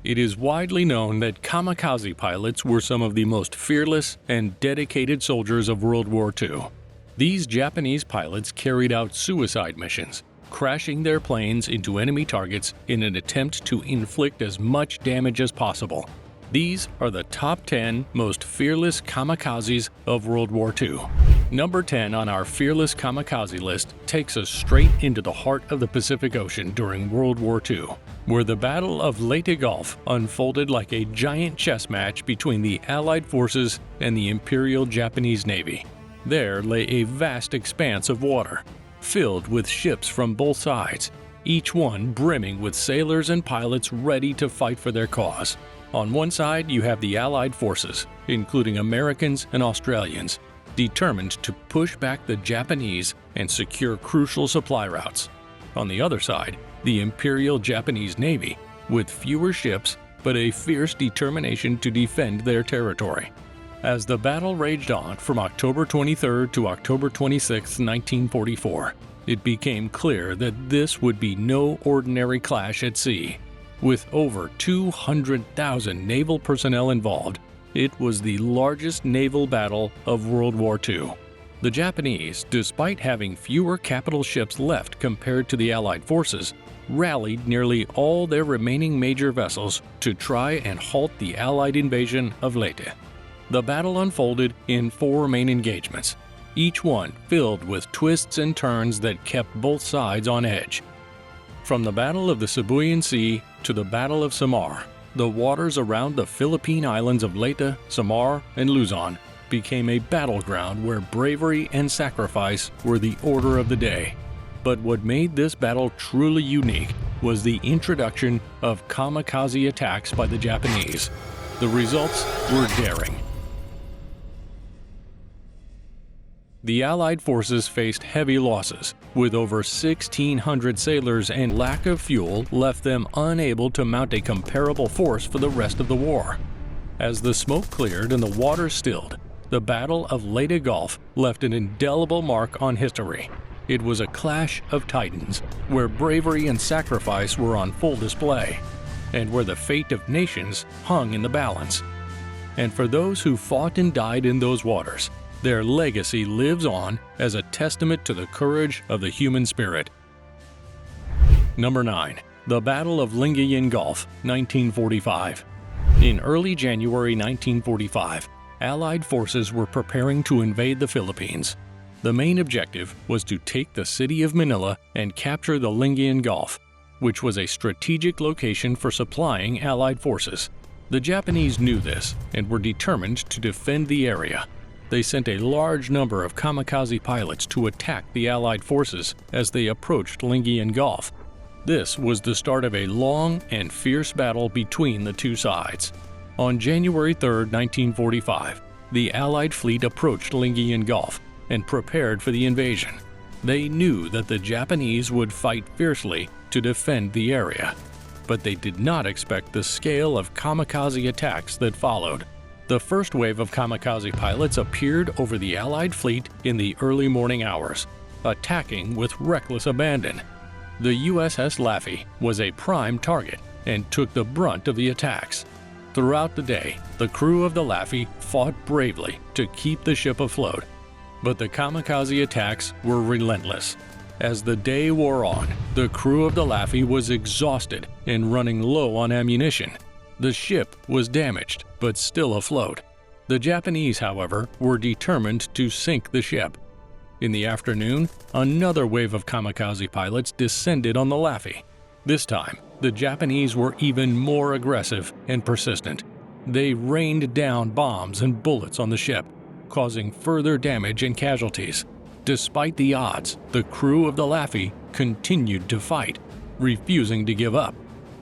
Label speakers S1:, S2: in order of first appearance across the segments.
S1: It is widely known that kamikaze pilots were some of the most fearless and dedicated soldiers of World War II. These Japanese pilots carried out suicide missions, crashing their planes into enemy targets in an attempt to inflict as much damage as possible. These are the top 10 most fearless kamikazes of World War II. Number 10 on our fearless kamikaze list takes us straight into the heart of the Pacific Ocean during World War II, where the Battle of Leyte Gulf unfolded like a giant chess match between the Allied forces and the Imperial Japanese Navy. There lay a vast expanse of water, filled with ships from both sides, each one brimming with sailors and pilots ready to fight for their cause. On one side, you have the Allied forces, including Americans and Australians, determined to push back the Japanese and secure crucial supply routes. On the other side, the Imperial Japanese Navy, with fewer ships but a fierce determination to defend their territory. As the battle raged on from October 23 to October 26, 1944, it became clear that this would be no ordinary clash at sea. With over 200,000 naval personnel involved, it was the largest naval battle of World War II. The Japanese, despite having fewer capital ships left compared to the Allied forces, rallied nearly all their remaining major vessels to try and halt the Allied invasion of Leyte. The battle unfolded in 4 main engagements, each one filled with twists and turns that kept both sides on edge. From the Battle of the Sibuyan Sea to the Battle of Samar, the waters around the Philippine islands of Leyte, Samar, and Luzon became a battleground where bravery and sacrifice were the order of the day. But what made this battle truly unique was the introduction of kamikaze attacks by the Japanese. The results were daring. The Allied forces faced heavy losses, with over 1,600 sailors, and lack of fuel left them unable to mount a comparable force for the rest of the war. As the smoke cleared and the water stilled, the Battle of Leyte Gulf left an indelible mark on history. It was a clash of titans, where bravery and sacrifice were on full display, and where the fate of nations hung in the balance. And for those who fought and died in those waters, their legacy lives on as a testament to the courage of the human spirit. Number 9. The Battle of Lingayen Gulf, 1945. In early January 1945, Allied forces were preparing to invade the Philippines. The main objective was to take the city of Manila and capture the Lingayen Gulf, which was a strategic location for supplying Allied forces. The Japanese knew this and were determined to defend the area. They sent a large number of kamikaze pilots to attack the Allied forces as they approached Lingayen Gulf. This was the start of a long and fierce battle between the two sides. On January 3, 1945, the Allied fleet approached Lingayen Gulf and prepared for the invasion. They knew that the Japanese would fight fiercely to defend the area, but they did not expect the scale of kamikaze attacks that followed. The first wave of kamikaze pilots appeared over the Allied fleet in the early morning hours, attacking with reckless abandon. The USS Laffey was a prime target and took the brunt of the attacks. Throughout the day, the crew of the Laffey fought bravely to keep the ship afloat, but the kamikaze attacks were relentless. As the day wore on, the crew of the Laffey was exhausted and running low on ammunition. The ship was damaged, but still afloat. The Japanese, however, were determined to sink the ship. In the afternoon, another wave of kamikaze pilots descended on the Laffey. This time, the Japanese were even more aggressive and persistent. They rained down bombs and bullets on the ship, causing further damage and casualties. Despite the odds, the crew of the Laffey continued to fight, refusing to give up.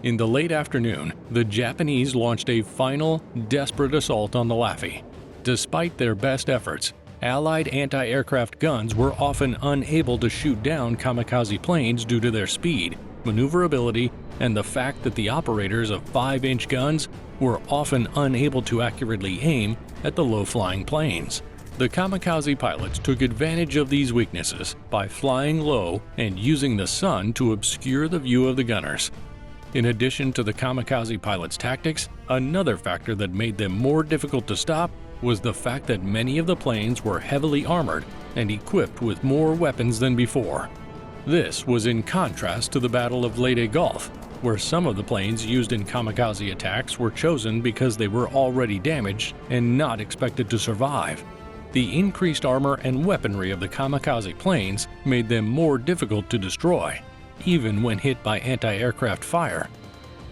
S1: In the late afternoon, the Japanese launched a final, desperate assault on the Laffey. Despite their best efforts, Allied anti-aircraft guns were often unable to shoot down kamikaze planes due to their speed, maneuverability, and the fact that the operators of 5-inch guns were often unable to accurately aim at the low-flying planes. The kamikaze pilots took advantage of these weaknesses by flying low and using the sun to obscure the view of the gunners. In addition to the kamikaze pilots' tactics, another factor that made them more difficult to stop was the fact that many of the planes were heavily armored and equipped with more weapons than before. This was in contrast to the Battle of Leyte Gulf, where some of the planes used in kamikaze attacks were chosen because they were already damaged and not expected to survive. The increased armor and weaponry of the kamikaze planes made them more difficult to destroy, even when hit by anti-aircraft fire.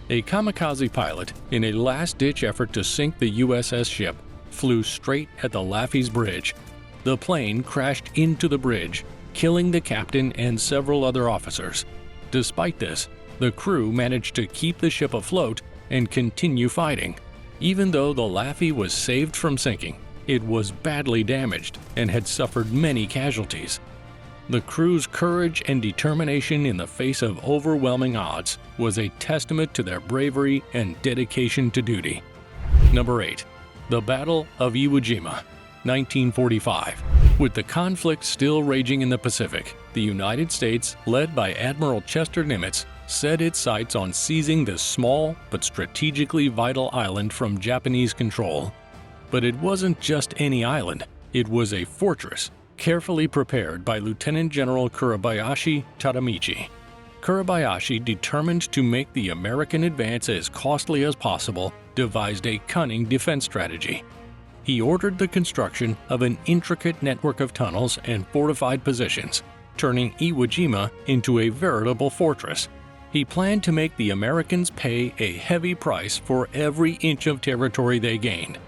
S1: A kamikaze pilot, in a last-ditch effort to sink the USS ship, flew straight at the Laffey's bridge. The plane crashed into the bridge, killing the captain and several other officers. Despite this, the crew managed to keep the ship afloat and continue fighting. Even though the Laffey was saved from sinking, it was badly damaged and had suffered many casualties. The crew's courage and determination in the face of overwhelming odds was a testament to their bravery and dedication to duty. Number 8. The Battle of Iwo Jima, 1945. With the conflict still raging in the Pacific, the United States, led by Admiral Chester Nimitz, set its sights on seizing this small but strategically vital island from Japanese control. But it wasn't just any island, it was a fortress, carefully prepared by Lieutenant General Kurabayashi Tadamichi. Kurabayashi, determined to make the American advance as costly as possible, devised a cunning defense strategy. He ordered the construction of an intricate network of tunnels and fortified positions, turning Iwo Jima into a veritable fortress. He planned to make the Americans pay a heavy price for every inch of territory they gained.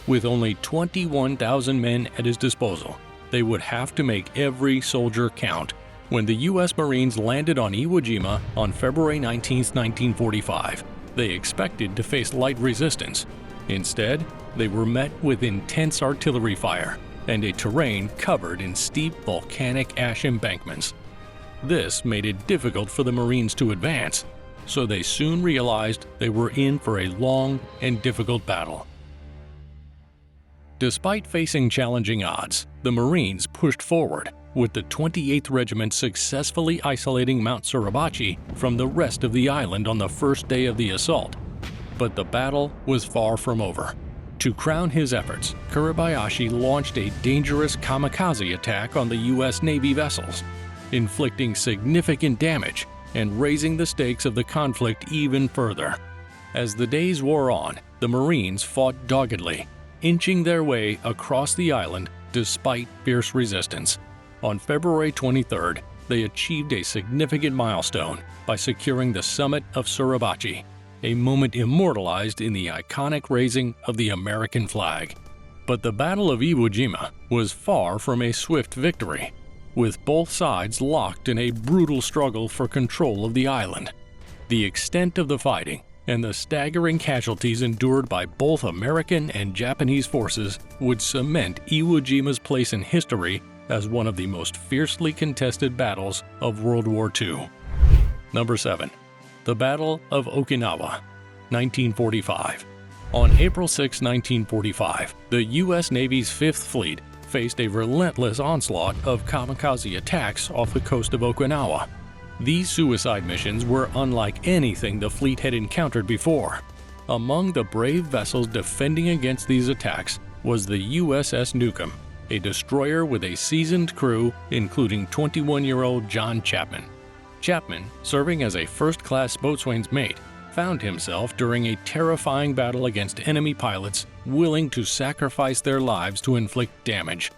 S1: With only 21,000 men at his disposal, they would have to make every soldier count. When the U.S. Marines landed on Iwo Jima on February 19, 1945, they expected to face light resistance. Instead, they were met with intense artillery fire and a terrain covered in steep volcanic ash embankments. This made it difficult for the Marines to advance, so they soon realized they were in for a long and difficult battle. Despite facing challenging odds, the Marines pushed forward, with the 28th Regiment successfully isolating Mount Suribachi from the rest of the island on the first day of the assault. But the battle was far from over. To crown his efforts, Kurabayashi launched a dangerous kamikaze attack on the U.S. Navy vessels, inflicting significant damage and raising the stakes of the conflict even further. As the days wore on, the Marines fought doggedly, inching their way across the island despite fierce resistance. On February 23rd, they achieved a significant milestone by securing the summit of Suribachi, a moment immortalized in the iconic raising of the American flag. But the Battle of Iwo Jima was far from a swift victory, with both sides locked in a brutal struggle for control of the island. The extent of the fighting and the staggering casualties endured by both American and Japanese forces would cement Iwo Jima's place in history as one of the most fiercely contested battles of World War II. Number 7. The Battle of Okinawa, 1945. On April 6, 1945, the U.S. Navy's 5th Fleet faced a relentless onslaught of kamikaze attacks off the coast of Okinawa. These suicide missions were unlike anything the fleet had encountered before. Among the brave vessels defending against these attacks was the USS Newcomb, a destroyer with a seasoned crew including 21-year-old John Chapman. Chapman, serving as a first-class boatswain's mate, found himself during a terrifying battle against enemy pilots willing to sacrifice their lives to inflict damage.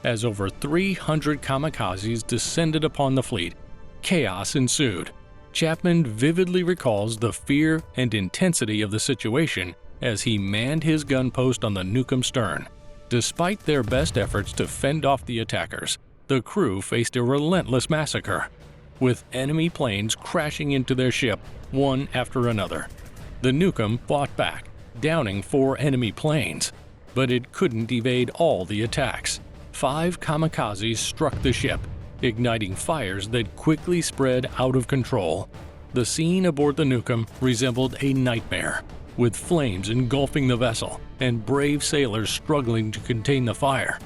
S1: As over 300 kamikazes descended upon the fleet, chaos ensued. Chapman vividly recalls the fear and intensity of the situation as he manned his gun post on the Newcomb's stern. Despite their best efforts to fend off the attackers, the crew faced a relentless massacre, with enemy planes crashing into their ship one after another. The Newcomb fought back, downing 4 enemy planes, but it couldn't evade all the attacks. 5 kamikazes struck the ship, igniting fires that quickly spread out of control. The scene aboard the Newcomb resembled a nightmare, with flames engulfing the vessel and brave sailors struggling to contain the fire.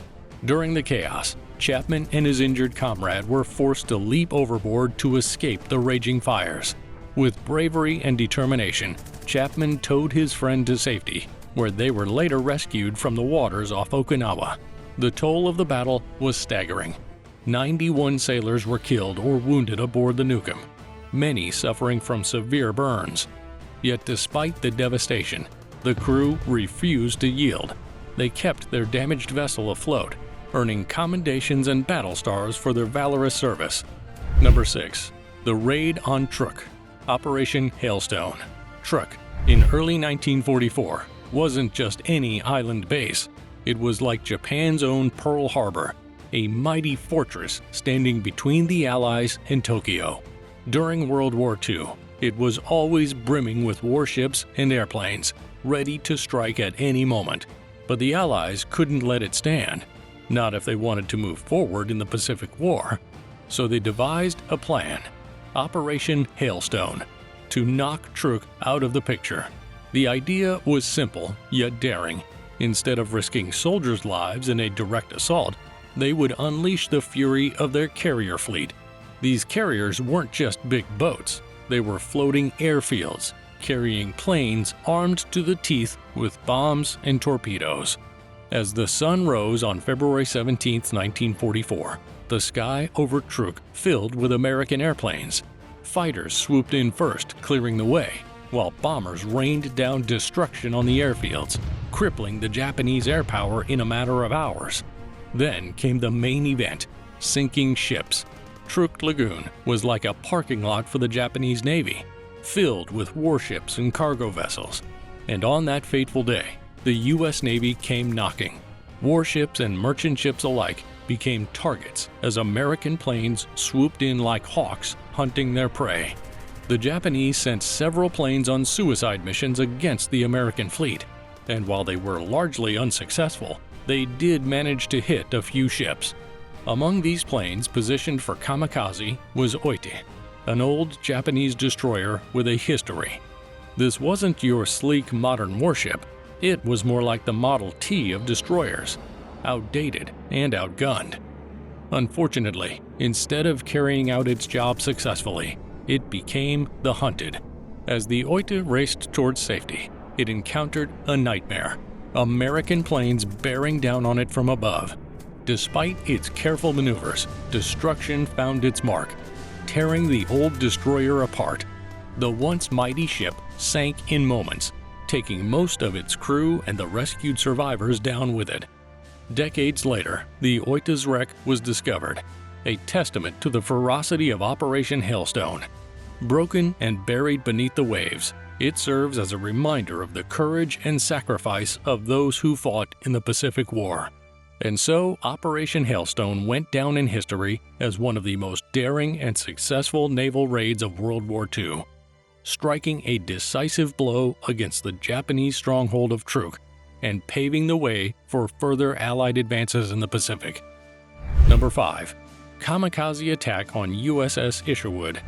S1: During the chaos, Chapman and his injured comrade were forced to leap overboard to escape the raging fires. With bravery and determination, Chapman towed his friend to safety, where they were later rescued from the waters off Okinawa. The toll of the battle was staggering. 91 sailors were killed or wounded aboard the Nukem, many suffering from severe burns. Yet despite the devastation, the crew refused to yield. They kept their damaged vessel afloat, earning commendations and battle stars for their valorous service. Number 6. The Raid on Truk, Operation Hailstone. Truk, in early 1944, wasn't just any island base. It was like Japan's own Pearl Harbor, a mighty fortress standing between the Allies and Tokyo. During World War II, it was always brimming with warships and airplanes, ready to strike at any moment. But the Allies couldn't let it stand, not if they wanted to move forward in the Pacific War. So they devised a plan, Operation Hailstone, to knock Truk out of the picture. The idea was simple yet daring. Instead of risking soldiers' lives in a direct assault, they would unleash the fury of their carrier fleet. These carriers weren't just big boats, they were floating airfields, carrying planes armed to the teeth with bombs and torpedoes. As the sun rose on February 17, 1944, the sky over Truk filled with American airplanes. Fighters swooped in first, clearing the way, while bombers rained down destruction on the airfields, crippling the Japanese air power in a matter of hours. Then came the main event, sinking ships. Truk Lagoon was like a parking lot for the Japanese Navy, filled with warships and cargo vessels. And on that fateful day, the U.S. Navy came knocking. Warships and merchant ships alike became targets as American planes swooped in like hawks hunting their prey. The Japanese sent several planes on suicide missions against the American fleet, and while they were largely unsuccessful, they did manage to hit a few ships. Among these planes positioned for kamikaze was Oite, an old Japanese destroyer with a history. This wasn't your sleek modern warship, it was more like the Model T of destroyers, outdated and outgunned. Unfortunately, instead of carrying out its job successfully, it became the hunted. As the Oite raced towards safety, it encountered a nightmare, American planes bearing down on it from above. Despite its careful maneuvers, destruction found its mark, tearing the old destroyer apart. The once mighty ship sank in moments, taking most of its crew and the rescued survivors down with it. Decades later, the Oite's wreck was discovered, a testament to the ferocity of Operation Hailstone. Broken and buried beneath the waves, it serves as a reminder of the courage and sacrifice of those who fought in the Pacific War. And so, Operation Hailstone went down in history as one of the most daring and successful naval raids of World War II, striking a decisive blow against the Japanese stronghold of Truk and paving the way for further Allied advances in the Pacific. Number 5. Kamikaze attack on USS Sherwood.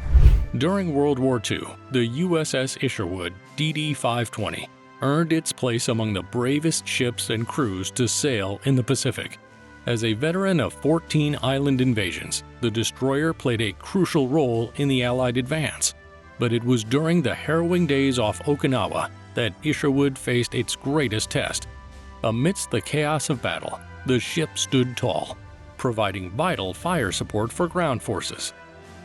S1: During World War II, the USS Sherwood DD-520 earned its place among the bravest ships and crews to sail in the Pacific. As a veteran of 14 island invasions, the destroyer played a crucial role in the Allied advance. But it was during the harrowing days off Okinawa that Sherwood faced its greatest test. Amidst the chaos of battle, the ship stood tall, providing vital fire support for ground forces.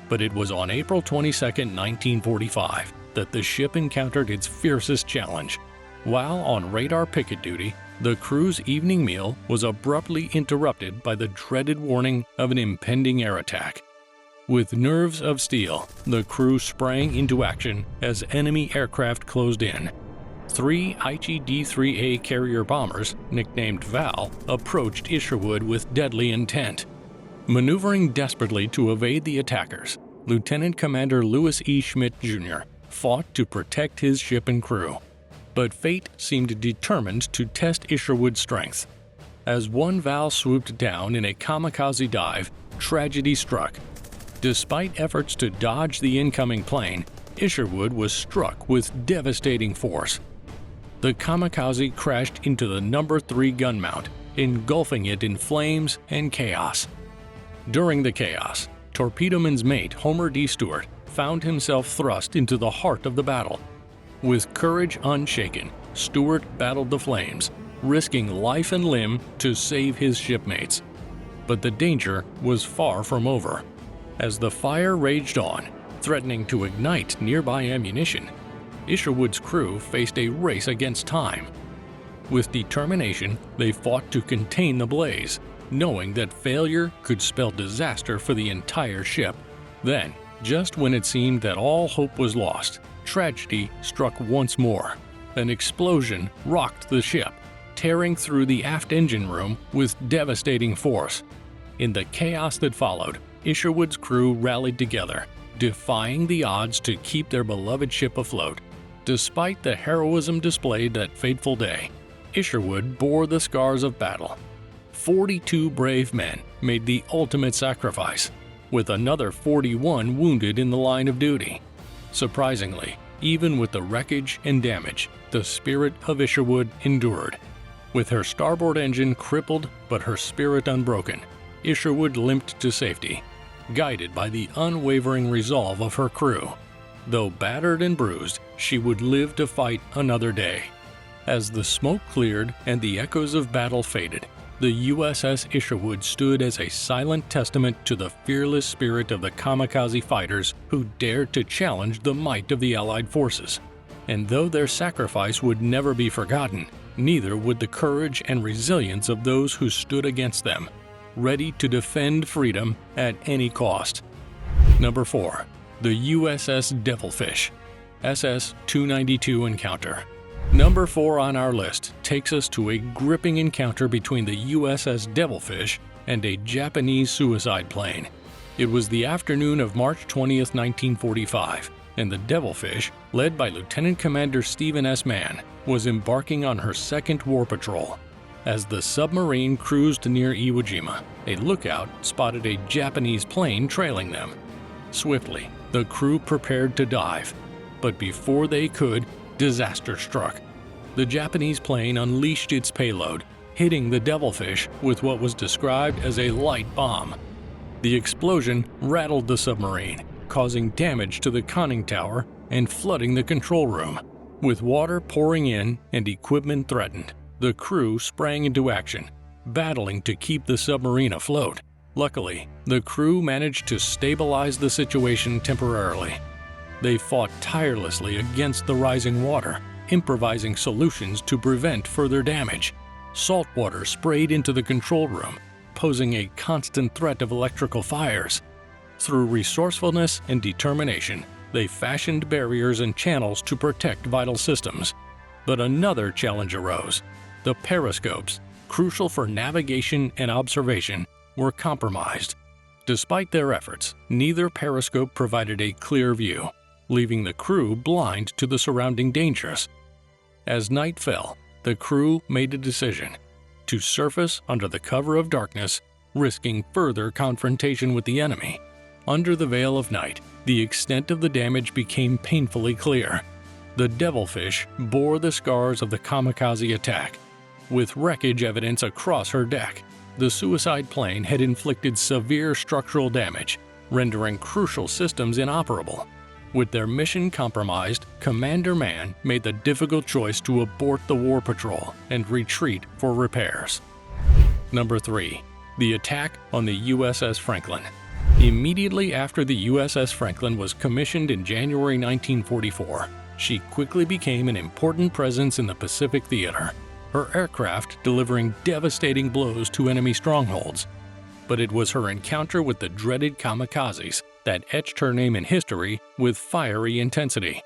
S1: But it was on April 22, 1945, that the ship encountered its fiercest challenge. While on radar picket duty, the crew's evening meal was abruptly interrupted by the dreaded warning of an impending air attack. With nerves of steel, the crew sprang into action as enemy aircraft closed in. 3 Aichi D-3A carrier bombers, nicknamed Val, approached Sherwood with deadly intent. Maneuvering desperately to evade the attackers, Lieutenant Commander Lewis E. Schmidt, Jr. fought to protect his ship and crew. But fate seemed determined to test Sherwood's strength. As one Val swooped down in a kamikaze dive, tragedy struck. Despite efforts to dodge the incoming plane, Sherwood was struck with devastating force. The kamikaze crashed into the No. 3 gun mount, engulfing it in flames and chaos. During the chaos, torpedoman's mate Homer D. Stewart found himself thrust into the heart of the battle. With courage unshaken, Stewart battled the flames, risking life and limb to save his shipmates. But the danger was far from over. As the fire raged on, threatening to ignite nearby ammunition, Isherwood's crew faced a race against time. With determination, they fought to contain the blaze, knowing that failure could spell disaster for the entire ship. Then, just when it seemed that all hope was lost, tragedy struck once more. An explosion rocked the ship, tearing through the aft engine room with devastating force. In the chaos that followed, Isherwood's crew rallied together, defying the odds to keep their beloved ship afloat. Despite the heroism displayed that fateful day, Isherwood bore the scars of battle. 42 brave men made the ultimate sacrifice, with another 41 wounded in the line of duty. Surprisingly, even with the wreckage and damage, the spirit of Isherwood endured. With her starboard engine crippled but her spirit unbroken, Isherwood limped to safety, guided by the unwavering resolve of her crew. Though battered and bruised, she would live to fight another day. As the smoke cleared and the echoes of battle faded, the USS Isherwood stood as a silent testament to the fearless spirit of the kamikaze fighters who dared to challenge the might of the Allied forces. And though their sacrifice would never be forgotten, neither would the courage and resilience of those who stood against them, ready to defend freedom at any cost. Number 4. The USS Devilfish, SS-292 encounter. Number 4 on our list takes us to a gripping encounter between the USS Devilfish and a Japanese suicide plane. It was the afternoon of March 20, 1945, and the Devilfish, led by Lieutenant Commander Stephen S. Mann, was embarking on her second war patrol. As the submarine cruised near Iwo Jima, a lookout spotted a Japanese plane trailing them. Swiftly, the crew prepared to dive, but before they could, disaster struck. The Japanese plane unleashed its payload, hitting the Devilfish with what was described as a light bomb. The explosion rattled the submarine, causing damage to the conning tower and flooding the control room. With water pouring in and equipment threatened, the crew sprang into action, battling to keep the submarine afloat. Luckily, the crew managed to stabilize the situation temporarily. They fought tirelessly against the rising water, improvising solutions to prevent further damage. Salt water sprayed into the control room, posing a constant threat of electrical fires. Through resourcefulness and determination, they fashioned barriers and channels to protect vital systems. But another challenge arose. The periscopes, crucial for navigation and observation, were compromised. Despite their efforts, neither periscope provided a clear view, leaving the crew blind to the surrounding dangers. As night fell, the crew made a decision to surface under the cover of darkness, risking further confrontation with the enemy. Under the veil of night, the extent of the damage became painfully clear. The Devilfish bore the scars of the kamikaze attack. With wreckage evidence across her deck, the suicide plane had inflicted severe structural damage, rendering crucial systems inoperable. With their mission compromised, Commander Mann made the difficult choice to abort the war patrol and retreat for repairs. Number 3. The attack on the USS Franklin. Immediately after the USS Franklin was commissioned in January 1944, she quickly became an important presence in the Pacific theater, her aircraft delivering devastating blows to enemy strongholds. But it was her encounter with the dreaded kamikazes that etched her name in history with fiery intensity.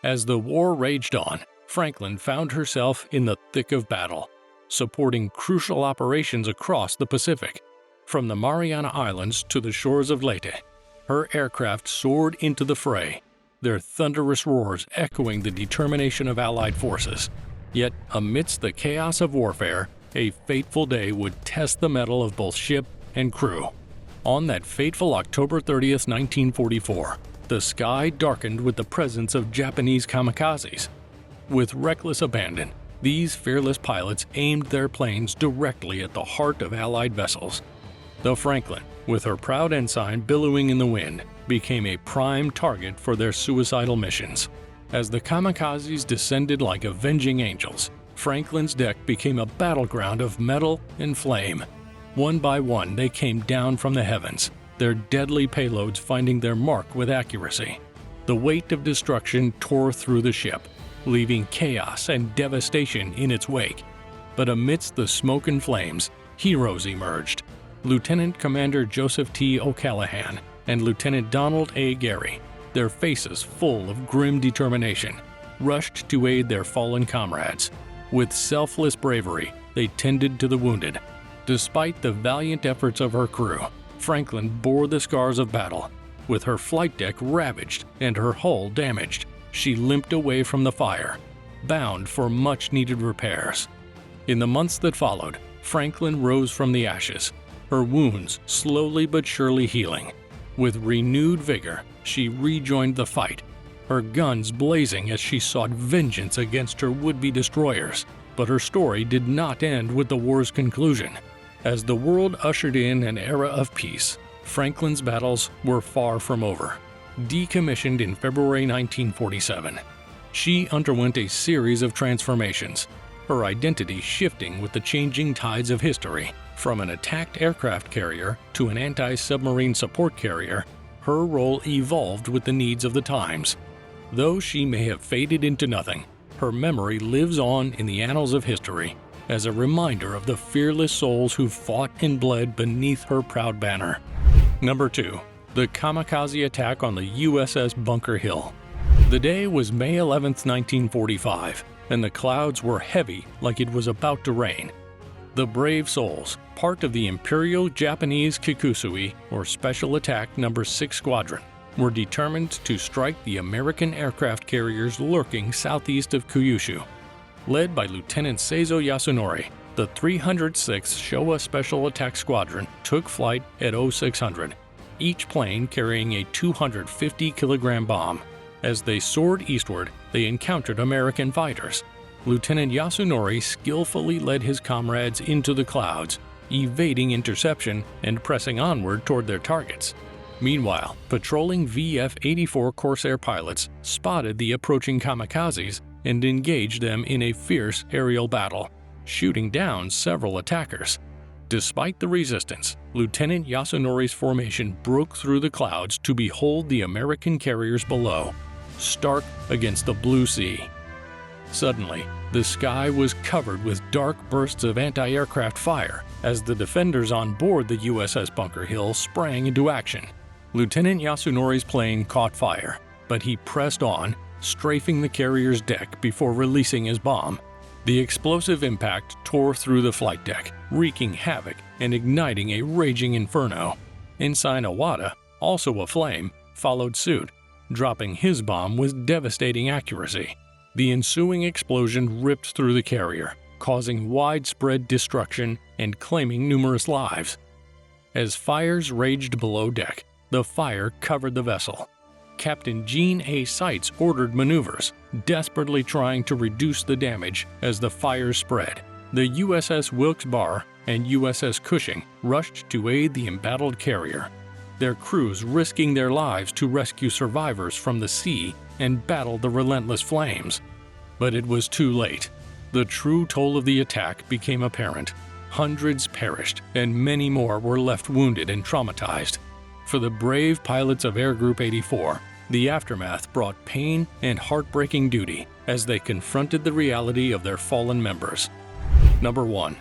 S1: As the war raged on, Franklin found herself in the thick of battle, supporting crucial operations across the Pacific. From the Mariana Islands to the shores of Leyte, her aircraft soared into the fray, their thunderous roars echoing the determination of Allied forces. Yet, amidst the chaos of warfare, a fateful day would test the mettle of both ship and crew. On that fateful October 30th, 1944, the sky darkened with the presence of Japanese kamikazes. With reckless abandon, these fearless pilots aimed their planes directly at the heart of Allied vessels. The Franklin, with her proud ensign billowing in the wind, became a prime target for their suicidal missions. As the kamikazes descended like avenging angels, Franklin's deck became a battleground of metal and flame. One by one, they came down from the heavens, their deadly payloads finding their mark with accuracy. The weight of destruction tore through the ship, leaving chaos and devastation in its wake. But amidst the smoke and flames, heroes emerged. Lieutenant Commander Joseph T. O'Callaghan and Lieutenant Donald A. Gary, their faces full of grim determination, rushed to aid their fallen comrades. With selfless bravery, they tended to the wounded. Despite the valiant efforts of her crew, Franklin bore the scars of battle. With her flight deck ravaged and her hull damaged, she limped away from the fire, bound for much-needed repairs. In the months that followed, Franklin rose from the ashes, her wounds slowly but surely healing. With renewed vigor, she rejoined the fight, her guns blazing as she sought vengeance against her would-be destroyers. But her story did not end with the war's conclusion. As the world ushered in an era of peace, Franklin's battles were far from over. Decommissioned in February 1947, she underwent a series of transformations, her identity shifting with the changing tides of history. From an attacked aircraft carrier to an anti-submarine support carrier, her role evolved with the needs of the times. Though she may have faded into nothing, her memory lives on in the annals of history as a reminder of the fearless souls who fought and bled beneath her proud banner. Number 2. The kamikaze attack on the USS Bunker Hill. The day was May 11, 1945, and the clouds were heavy like it was about to rain. The brave souls, part of the Imperial Japanese Kikusui, or Special Attack No. 6 Squadron, were determined to strike the American aircraft carriers lurking southeast of Kyushu. Led by Lieutenant Seizo Yasunori, the 306th Showa Special Attack Squadron took flight at 0600, each plane carrying a 250-kilogram bomb. As they soared eastward, they encountered American fighters. Lieutenant Yasunori skillfully led his comrades into the clouds, evading interception and pressing onward toward their targets. Meanwhile, patrolling VF-84 Corsair pilots spotted the approaching kamikazes and engaged them in a fierce aerial battle, shooting down several attackers. Despite the resistance, Lieutenant Yasunori's formation broke through the clouds to behold the American carriers below, stark against the blue sea. Suddenly, the sky was covered with dark bursts of anti-aircraft fire as the defenders on board the USS Bunker Hill sprang into action. Lieutenant Yasunori's plane caught fire, but he pressed on, strafing the carrier's deck before releasing his bomb. The explosive impact tore through the flight deck, wreaking havoc and igniting a raging inferno. Ensign Owada, also aflame, followed suit, dropping his bomb with devastating accuracy. The ensuing explosion ripped through the carrier, causing widespread destruction and claiming numerous lives. As fires raged below deck, the fire covered the vessel. Captain Gene A. Seitz ordered maneuvers, desperately trying to reduce the damage as the fires spread. The USS Wilkes-Barre and USS Cushing rushed to aid the embattled carrier, their crews risking their lives to rescue survivors from the sea and battle the relentless flames. But it was too late. The true toll of the attack became apparent. Hundreds perished, and many more were left wounded and traumatized. For the brave pilots of Air Group 84, the aftermath brought pain and heartbreaking duty as they confronted the reality of their fallen members. Number 1.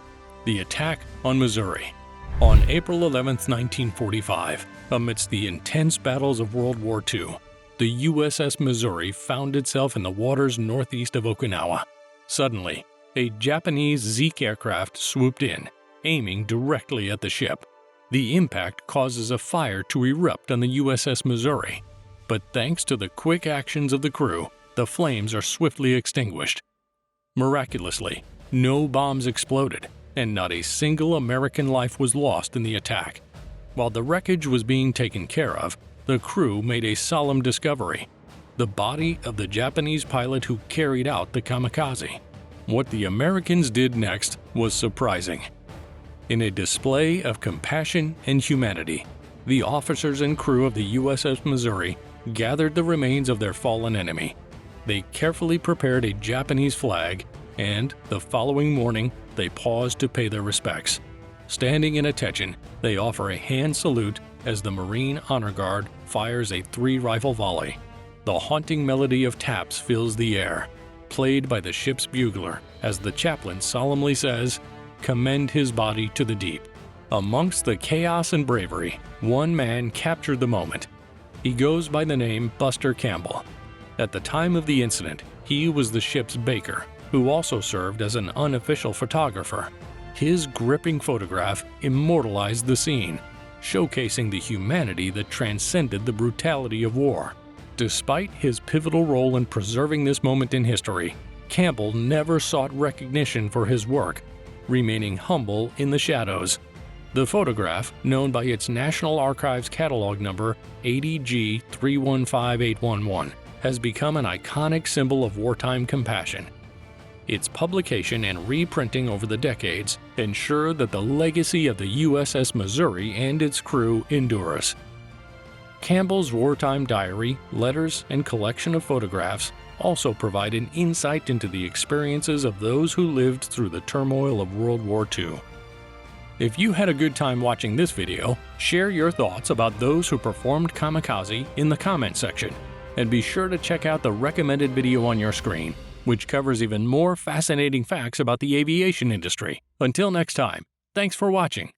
S1: The attack on Missouri. On April 11, 1945, amidst the intense battles of World War II, the USS Missouri found itself in the waters northeast of Okinawa. Suddenly, a Japanese Zeke aircraft swooped in, aiming directly at the ship. The impact causes a fire to erupt on the USS Missouri, but thanks to the quick actions of the crew, the flames are swiftly extinguished. Miraculously, no bombs exploded, and not a single American life was lost in the attack. While the wreckage was being taken care of, the crew made a solemn discovery: the body of the Japanese pilot who carried out the kamikaze. What the Americans did next was surprising. In a display of compassion and humanity, the officers and crew of the USS Missouri gathered the remains of their fallen enemy. They carefully prepared a Japanese flag, and the following morning they paused to pay their respects. Standing in attention, they offer a hand salute as the Marine Honor Guard fires a 3-rifle volley. The haunting melody of taps fills the air, played by the ship's bugler as the chaplain solemnly says, "Commend his body to the deep." Amongst the chaos and bravery, one man captured the moment. He goes by the name Buster Campbell. At the time of the incident, he was the ship's baker, who also served as an unofficial photographer. His gripping photograph immortalized the scene, showcasing the humanity that transcended the brutality of war. Despite his pivotal role in preserving this moment in history, Campbell never sought recognition for his work, remaining humble in the shadows. The photograph, known by its National Archives catalog number 80G315811, has become an iconic symbol of wartime compassion. Its publication and reprinting over the decades ensure that the legacy of the USS Missouri and its crew endures. Campbell's wartime diary, letters, and collection of photographs also provide an insight into the experiences of those who lived through the turmoil of World War II. If you had a good time watching this video, share your thoughts about those who performed kamikaze in the comment section, and be sure to check out the recommended video on your screen, which covers even more fascinating facts about the aviation industry. Until next time, thanks for watching.